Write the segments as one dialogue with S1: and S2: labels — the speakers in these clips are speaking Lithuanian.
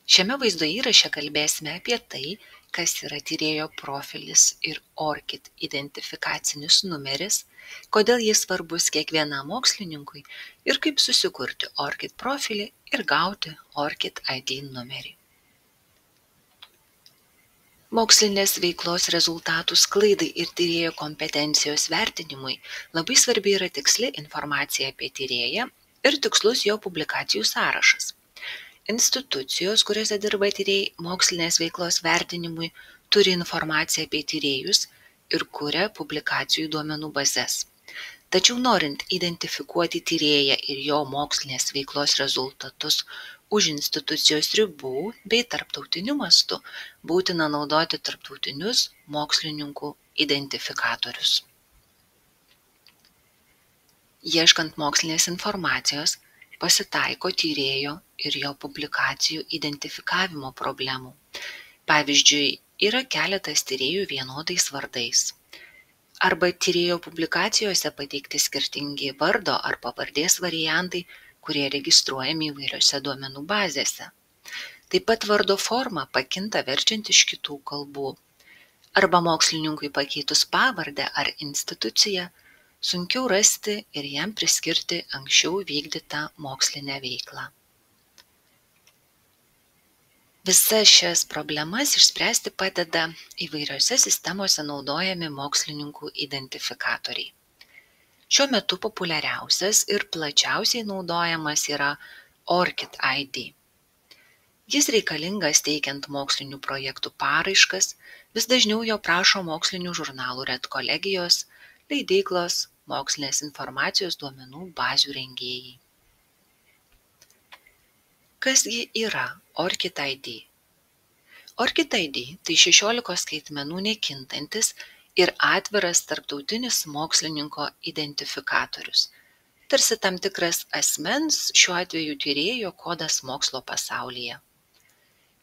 S1: Šiame vaizdo įraše kalbėsime apie tai, kas yra tyrėjo profilis ir ORCID identifikacinis numeris, kodėl jis svarbus kiekvienam mokslininkui ir kaip susikurti ORCID profilį ir gauti ORCID ID numerį. Mokslinės veiklos rezultatų sklaidai ir tyrėjo kompetencijos vertinimui labai svarbi yra tiksli informacija apie tyrėją ir tikslus jo publikacijų sąrašas. Institucijos, kuriuose dirba tyrėjai mokslinės veiklos vertinimui, turi informaciją apie tyrėjus ir kuria publikacijų duomenų bazes. Tačiau norint identifikuoti tyrėją ir jo mokslinės veiklos rezultatus už institucijos ribų bei tarptautiniu mastu, būtina naudoti tarptautinius mokslininkų identifikatorius. Ieškant mokslinės informacijos, pasitaiko tyrėjo ir jo publikacijų identifikavimo problemų. Pavyzdžiui, yra keletas tyrėjų vienodais vardais. Arba tyrėjo publikacijose pateikti skirtingi vardo ar pavardės variantai, kurie registruojami įvairiose duomenų bazėse. Taip pat vardo forma pakinta verčiant iš kitų kalbų. Arba mokslininkui pakeitus pavardę ar instituciją, sunkiau rasti ir jam priskirti anksčiau vykdytą mokslinę veiklą. Visas šias problemas išspręsti padeda įvairiose sistemose naudojami mokslininkų identifikatoriai. Šiuo metu populiariausias ir plačiausiai naudojamas yra ORCID ID. Jis reikalingas teikiant mokslinių projektų paraiškas, vis dažniau jo prašo mokslinių žurnalų redkolegijos, leidyklos, mokslinės informacijos duomenų bazių rengėjai. Kasgi yra ORCID ID? ORCID ID tai 16 skaitmenų nekintantis ir atviras tarptautinis mokslininko identifikatorius, tarsi tam tikras asmens, šiuo atveju tyrėjo kodas mokslo pasaulyje.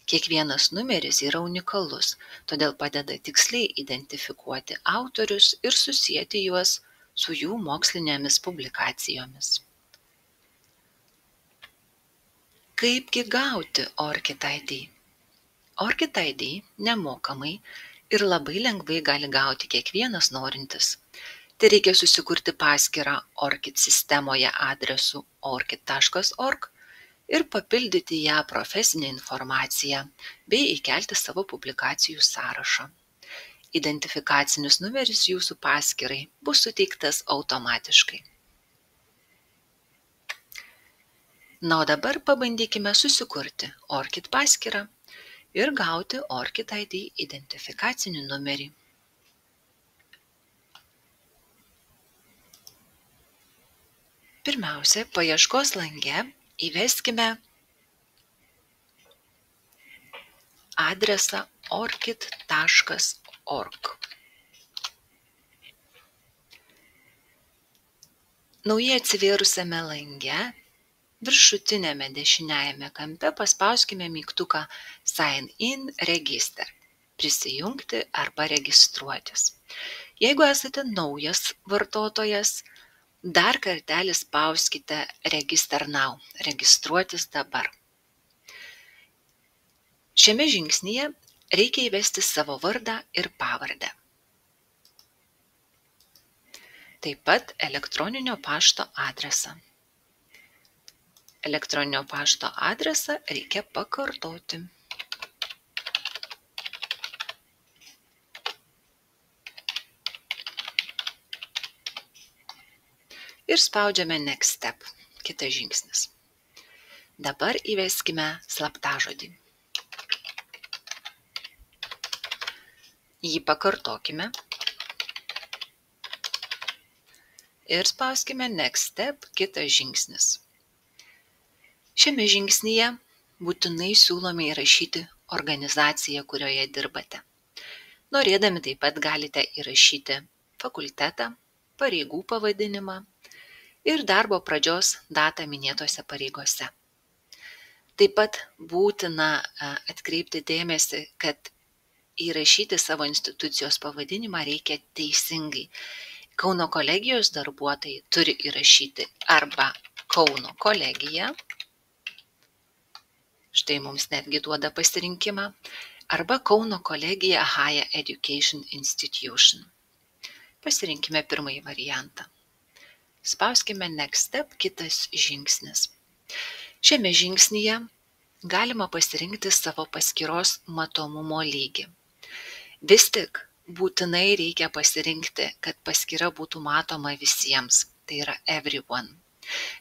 S1: Kiekvienas numeris yra unikalus, todėl padeda tiksliai identifikuoti autorius ir susieti juos su jų mokslinėmis publikacijomis. Kaipgi gauti ORCID ID? ORCID ID nemokamai ir labai lengvai gali gauti kiekvienas norintis. Tai reikia susikurti paskyrą ORCID sistemoje adresu orcid.org ir papildyti ją profesinę informaciją bei įkelti savo publikacijų sąrašą. Identifikacinis numeris jūsų paskyrai bus suteiktas automatiškai. Na, o dabar pabandykime susikurti ORCID paskyrą ir gauti ORCID ID identifikacinį numerį. Pirmiausia, paieškos lange įveskime adresą orcid.org. Naujai atsivėrusiame lange viršutiniame dešiniajame kampe paspauskime mygtuką Sign in Register – prisijungti arba registruotis. Jeigu esate naujas vartotojas, dar kartelį spauskite Register now – registruotis dabar. Šiame žingsnyje reikia įvesti savo vardą ir pavardę. Taip pat elektroninio pašto adresą. Elektroninio pašto adresą reikia pakartoti. Ir spaudžiame Next Step, kitas žingsnis. Dabar įveskime slaptažodį. Jį pakartokime. Ir spauskime Next Step, kitas žingsnis. Šiame žingsnyje būtinai siūlome įrašyti organizaciją, kurioje dirbate. Norėdami taip pat galite įrašyti fakultetą, pareigų pavadinimą ir darbo pradžios datą minėtose pareigose. Taip pat būtina atkreipti dėmesį, kad įrašyti savo institucijos pavadinimą reikia teisingai. Kauno kolegijos darbuotojai turi įrašyti arba Kauno kolegija, štai mums netgi duoda pasirinkimą, arba Kauno kolegija Higher Education Institution. Pasirinkime pirmąjį variantą. Spauskime Next Step, kitas žingsnis. Šiame žingsnyje galima pasirinkti savo paskyros matomumo lygį. Vis tik būtinai reikia pasirinkti, kad paskyra būtų matoma visiems, tai yra everyone.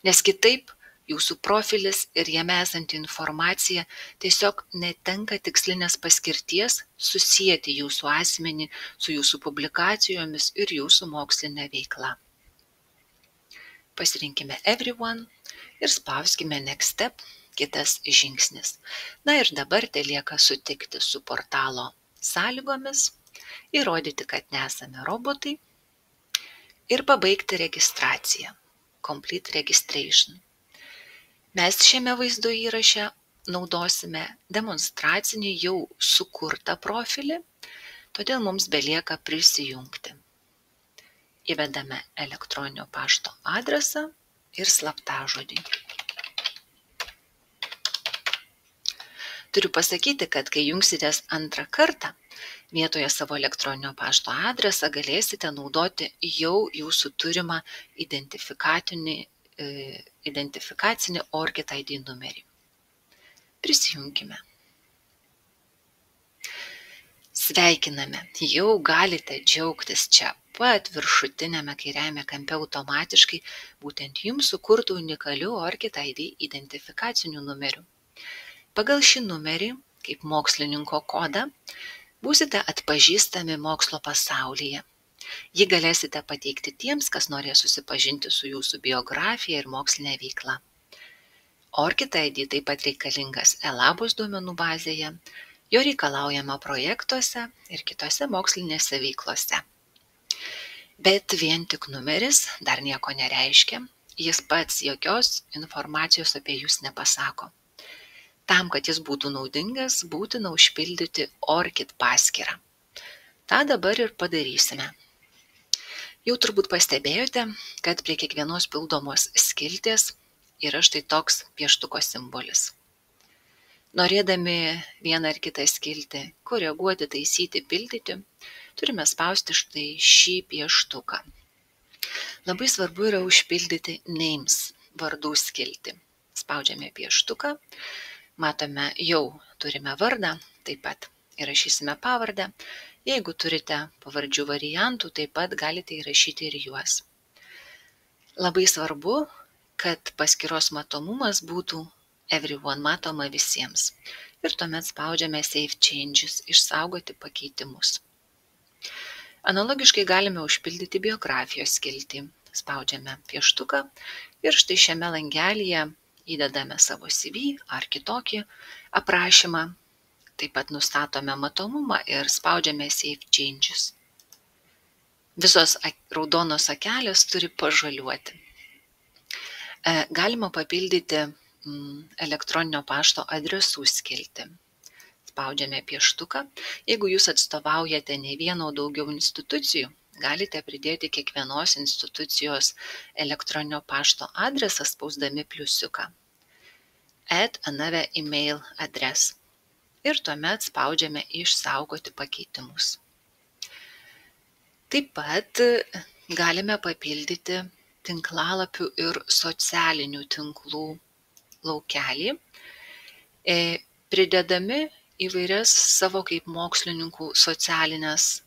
S1: Nes kitaip jūsų profilis ir jame esanti informacija tiesiog netenka tikslinės paskirties susijęti jūsų asmenį su jūsų publikacijomis ir jūsų mokslinė veikla. Pasirinkime everyone ir spauskime Next Step, kitas žingsnis. Na ir dabar telieka sutikti su portalo sąlygomis, įrodyti, kad nesame robotai ir pabaigti registraciją. Complete registration. Mes šiame vaizdo įraše naudosime demonstracinį jau sukurtą profilį, todėl mums belieka prisijungti. Įvedame elektroninio pašto adresą ir slaptažodį. Turiu pasakyti, kad kai jungsitės antrą kartą, vietoje savo elektroninio pašto adresą galėsite naudoti jau jūsų turimą identifikacinį ORCID ID numerį. Prisijungime. Sveikiname, jau galite džiaugtis čia pat viršutinėme kairiajame kampe automatiškai būtent jums sukurtų unikalių ORCID ID identifikacinių numerių. Pagal šį numerį, kaip mokslininko kodą, būsite atpažįstami mokslo pasaulyje. Jį galėsite pateikti tiems, kas norės susipažinti su jūsų biografija ir mokslinė veikla. ORCID ID taip pat reikalingas ELABOS duomenų bazėje, jo reikalaujama projektuose ir kitose mokslinėse veiklose. Bet vien tik numeris dar nieko nereiškia, jis pats jokios informacijos apie jūs nepasako. Tam, kad jis būtų naudingas, būtina užpildyti ORCID paskyrą. Ta dabar ir padarysime. Jau turbūt pastebėjote, kad prie kiekvienos pildomos skilties yra štai toks pieštuko simbolis. Norėdami vieną ar kitą skiltį koreguoti, taisyti, pildyti, turime spausti štai šį pieštuką. Labai svarbu yra užpildyti names, vardų skiltį. Spaudžiame pieštuką. Matome, jau turime vardą, taip pat įrašysime pavardę. Jeigu turite pavardžių variantų, taip pat galite įrašyti ir juos. Labai svarbu, kad paskyros matomumas būtų everyone, matoma visiems. Ir tuomet spaudžiame Save Changes, išsaugoti pakeitimus. Analogiškai galime užpildyti biografijos skiltį. Spaudžiame pieštuką ir štai šiame langelyje įdedame savo CV ar kitokį aprašymą, taip pat nustatome matomumą ir spaudžiame Save Changes. Visos raudonos akelės turi pažaliuoti. Galima papildyti elektroninio pašto adresų skiltį. Spaudžiame pieštuką. Jeigu jūs atstovaujate ne vieno daugiau institucijų, galite pridėti kiekvienos institucijos elektroninio pašto adresą spausdami pliusiuką. Add another email address. Ir tuomet spaudžiame išsaugoti pakeitimus. Taip pat galime papildyti tinklalapių ir socialinių tinklų laukelį, pridedami įvairias savo kaip mokslininkų socialinės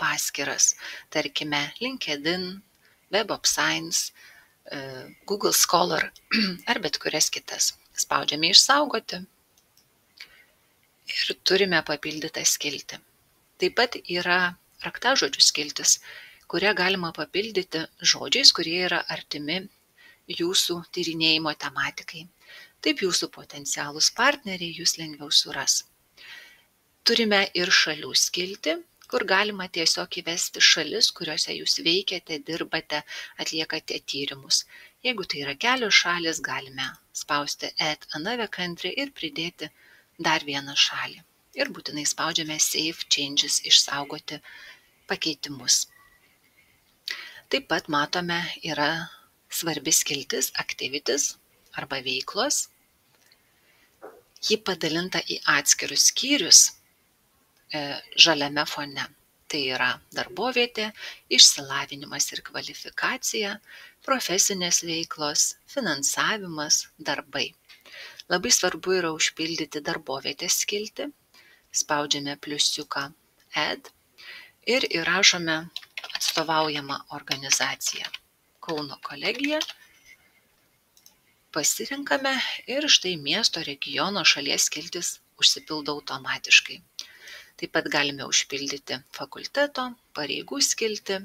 S1: paskyras, tarkime LinkedIn, Web of Science, Google Scholar ar bet kurias kitas. Spaudžiame išsaugoti ir turime papildytą skiltį. Taip pat yra raktažodžių skiltis, kurią galima papildyti žodžiais, kurie yra artimi jūsų tyrinėjimo tematikai. Taip jūsų potencialūs partneriai jūs lengviau suras. Turime ir šalių skiltį, kur galima tiesiog įvesti šalis, kuriuose jūs veikiate, dirbate, atliekate tyrimus. Jeigu tai yra kelios šalis, galime spausti Add another country ir pridėti dar vieną šalį. Ir būtinai spaudžiame Save Changes, išsaugoti pakeitimus. Taip pat matome, yra svarbi skiltis Activities arba veiklos. Ji padalinta į atskirus skyrius žaliame fone. Tai yra darbovietė, išsilavinimas ir kvalifikacija, profesinės veiklos, finansavimas, darbai. Labai svarbu yra užpildyti darbovietės skiltį, spaudžiame pliusiuką Add ir įrašome atstovaujamą organizaciją Kauno kolegija, pasirenkame ir štai miesto, regiono, šalies skiltis užsipildo automatiškai. Taip pat galime užpildyti fakulteto, pareigų skiltį,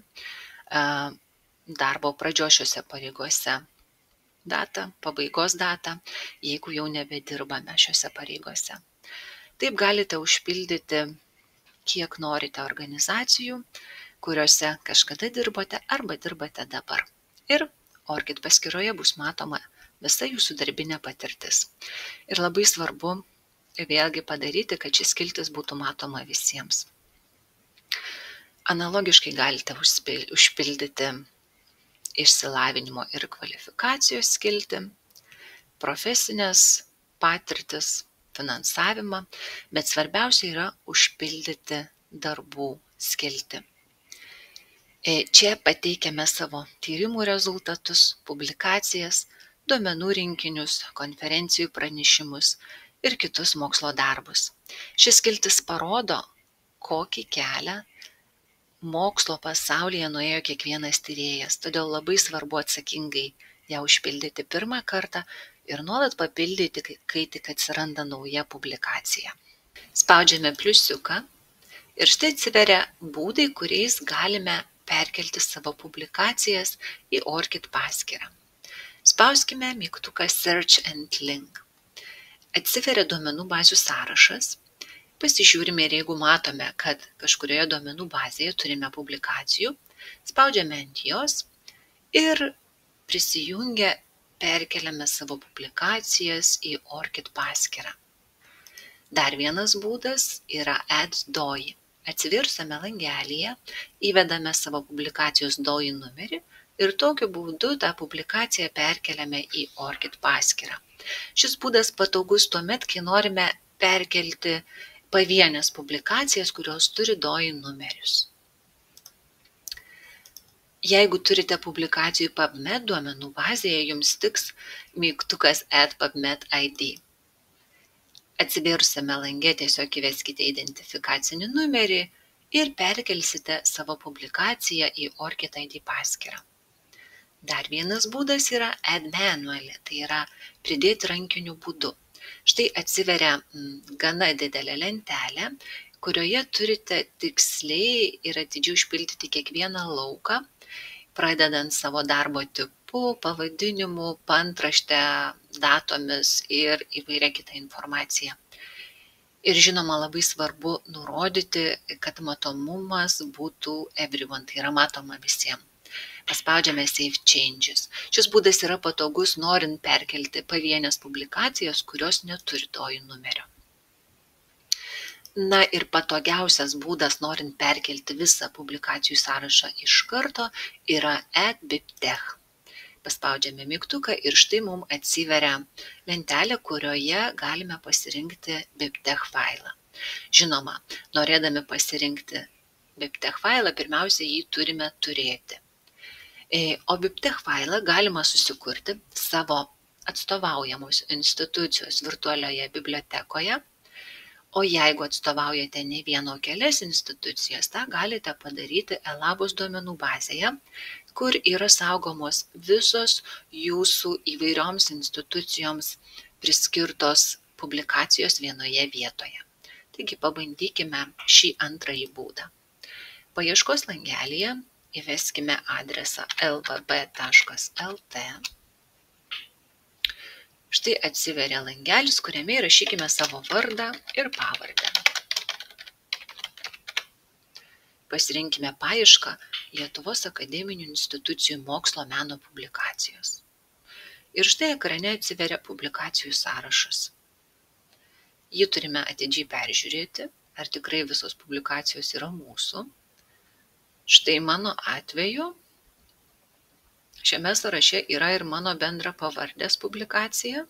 S1: darbo pradžios šiuose pareigose datą, pabaigos datą, jeigu jau nebedirbame šiuose pareigose. Taip galite užpildyti, kiek norite organizacijų, kuriuose kažkada dirbote arba dirbate dabar. Ir ORCID paskyroje bus matoma visa jūsų darbinė patirtis. Ir labai svarbu vėlgi padaryti, kad šis skiltis būtų matoma visiems. Analogiškai galite užpildyti išsilavinimo ir kvalifikacijos skiltį, profesinės patirtis, finansavimą, bet svarbiausia yra užpildyti darbų skiltį. Čia pateikiame savo tyrimų rezultatus, publikacijas, duomenų rinkinius, konferencijų pranešimus ir kitus mokslo darbus. Šis skiltis parodo, kokį kelią mokslo pasaulyje nuėjo kiekvienas tyrėjas, todėl labai svarbu atsakingai ją užpildyti pirmą kartą ir nuolat papildyti, kai tik atsiranda nauja publikacija. Spaudžiame pliusiuką ir štai atsiveria būdai, kuriais galime perkelti savo publikacijas į ORCID paskyrą. Spauskime mygtuką Search and Link. Atsiveria duomenų bazių sąrašas. Pasižiūrime ir jeigu matome, kad kažkurioje duomenų bazėje turime publikacijų, spaudžiame ant jos ir prisijungę perkeliame savo publikacijas į ORCID paskyrą. Dar vienas būdas yra Add DOI. Atsiversiame langelyje, įvedame savo publikacijos DOI numerį ir tokiu būdu tą publikaciją perkeliame į ORCID paskyrą. Šis būdas patogus tuomet, kai norime perkelti pavienės publikacijas, kurios turi DOI numerius. Jeigu turite publikacijų PubMed duomenų bazėje, jums tiks mygtukas Add PubMed ID. Atsiversime lange tiesiog įveskite identifikacinį numerį ir perkelsite savo publikaciją į ORCID ID paskyrą. Dar vienas būdas yra Add Manually, tai yra pridėti rankiniu būdu. Štai atsiveria gana didelė lentelė, kurioje turite tiksliai ir atidžiai užpildyti kiekvieną lauką, pradedant savo darbo tipu, pavadinimu, paantrašte, datomis ir įvairia kita informacija. Ir žinoma, labai svarbu nurodyti, kad matomumas būtų everyone, tai yra matoma visiems. Paspaudžiame Save Changes. Šis būdas yra patogus, norint perkelti pavienės publikacijas, kurios neturi DOI numerio. Na ir patogiausias būdas, norint perkelti visą publikacijų sąrašą iš karto, yra Add BibTeX. Paspaudžiame mygtuką ir štai mums atsiveria lentelė, kurioje galime pasirinkti BibTeX failą. Žinoma, norėdami pasirinkti BibTeX failą, pirmiausia, jį turime turėti. O BibTeX failą galima susikurti savo atstovaujamos institucijos virtualioje bibliotekoje. O jeigu atstovaujate ne vieno kelias institucijas, tą galite padaryti ELABOS duomenų bazėje, kur yra saugomos visos jūsų įvairioms institucijoms priskirtos publikacijos vienoje vietoje. Taigi pabandykime šį antrąjį būdą. Paieškos langelyje įveskime adresą lvb.lt. Štai atsiveria langelis, kuriame įrašykime savo vardą ir pavardę. Pasirinkime paiešką Lietuvos akademinių institucijų mokslo meno publikacijos. Ir štai ekrane atsiveria publikacijų sąrašas. Jį turime atidžiai peržiūrėti, ar tikrai visos publikacijos yra mūsų. Štai mano atveju šiame sąraše yra ir mano bendra pavardės publikacija.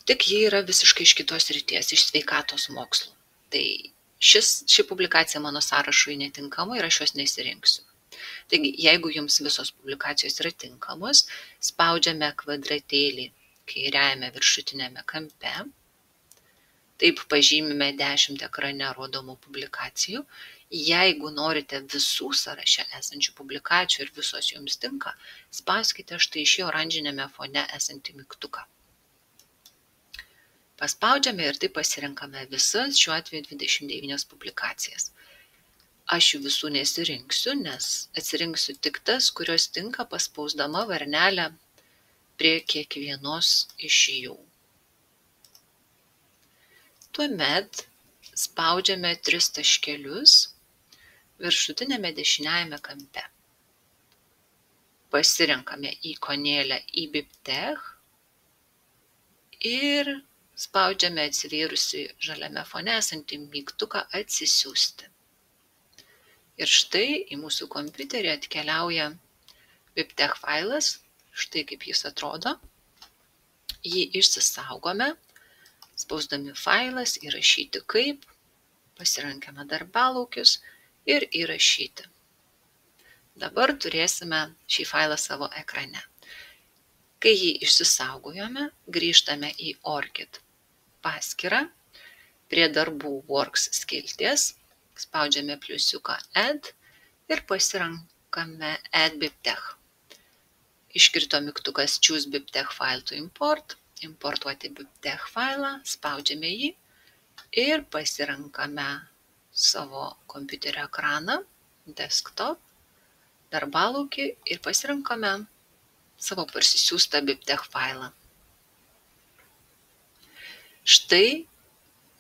S1: tik ji yra visiškai iš kitos srities, iš sveikatos mokslų. Tai ši publikacija mano sąrašui netinkama ir aš jos nesirinksiu. Taigi, jeigu jums visos publikacijos yra tinkamos, spaudžiame kvadratėlį kairiajame viršutinėme kampe, taip pažymime 10 ekrane rodomų publikacijų. Jeigu norite visų sąraše esančių publikacijų ir visos jums tinka, spauskite štai šį oranžinėme fone esantį mygtuką. Paspaudžiame ir taip pasirenkame visas, šiuo atveju 29 publikacijas. Aš jų visų nesirinksiu, nes atsirinksiu tik tas, kurios tinka paspausdama varnelę prie kiekvienos iš jų. Tuomet spaudžiame 3 taškelius viršutinėme dešiniajame kampe. Pasirenkame ikonėlę eBibTeX ir spaudžiame atsivėrusi žaliame fone esantį mygtuką atsisiųsti. Ir štai į mūsų kompiuterį atkeliauja BibTeX failas, štai kaip jis atrodo. Jį išsisaugome, spausdami failas, įrašyti kaip, pasirenkame darbalaukius ir įrašyti. Dabar turėsime šį failą savo ekrane. Kai jį išsisaugojome, grįžtame į ORCID paskyrą, prie darbų Works skilties, spaudžiame pliusiuką Add ir pasirenkame Add BibTeX. Iškrito mygtukas Choose BibTeX file to import, importuoti BibTeX failą, spaudžiame jį ir pasirenkame savo kompiuterio ekraną, desktop, darbalaukį ir pasirenkame savo parsisiųstą BibTeX failą. Štai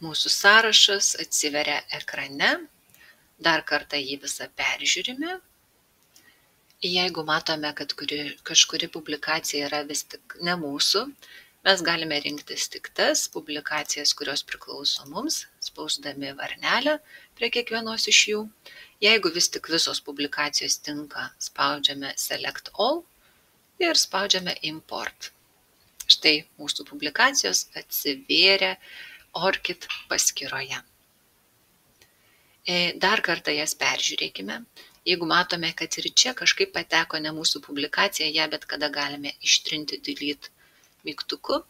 S1: mūsų sąrašas atsiveria ekrane, dar kartą jį visą peržiūrime. Jeigu matome, kad kažkuri publikacija yra vis tik ne mūsų, mes galime rinktis tik tas publikacijas, kurios priklauso mums, spausdami varnelę prie kiekvienos iš jų. Jeigu vis tik visos publikacijos tinka, spaudžiame Select All ir spaudžiame Import. Štai mūsų publikacijos atsivėrė ORCID paskyroje. Dar kartą jas peržiūrėkime. Jeigu matome, kad ir čia kažkaip pateko ne mūsų publikacija, ją bet kada galime ištrinti Delete mygtuku.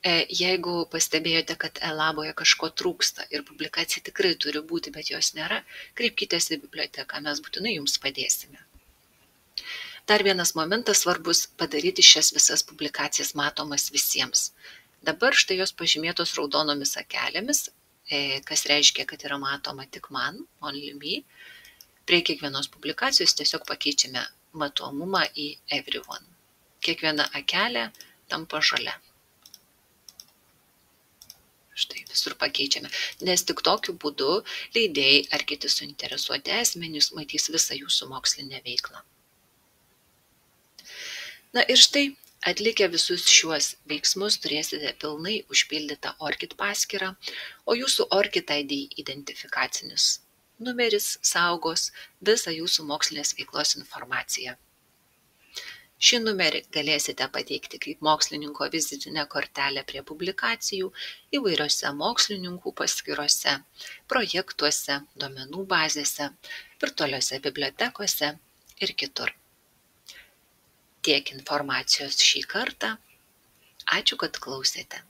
S1: Jeigu pastebėjote, kad elaboje kažko trūksta ir publikacija tikrai turi būti, bet jos nėra, kreipkitės į biblioteką, mes būtinai jums padėsime. Dar vienas momentas svarbus – padaryti šias visas publikacijas matomas visiems. Dabar štai jos pažymėtos raudonomis akelėmis, kas reiškia, kad yra matoma tik man, only me. Prie kiekvienos publikacijos tiesiog pakeičiame matomumą į everyone. Kiekviena akelė tampa žalia. Štai visur pakeičiame, nes tik tokiu būdu leidėjai ar kiti suinteresuoti asmenys matys visą jūsų mokslinę veiklą. Na ir štai, atlikę visus šiuos veiksmus, turėsite pilnai užpildytą ORCID paskyrą, o jūsų ORCID ID identifikacinis numeris saugos visą jūsų mokslinės veiklos informaciją. Šį numerį galėsite pateikti kaip mokslininko vizitinę kortelę prie publikacijų įvairiose mokslininkų paskyrose, projektuose, duomenų bazėse, virtualiose bibliotekose ir kitur. Tiek informacijos šį kartą. Ačiū, kad klausėte.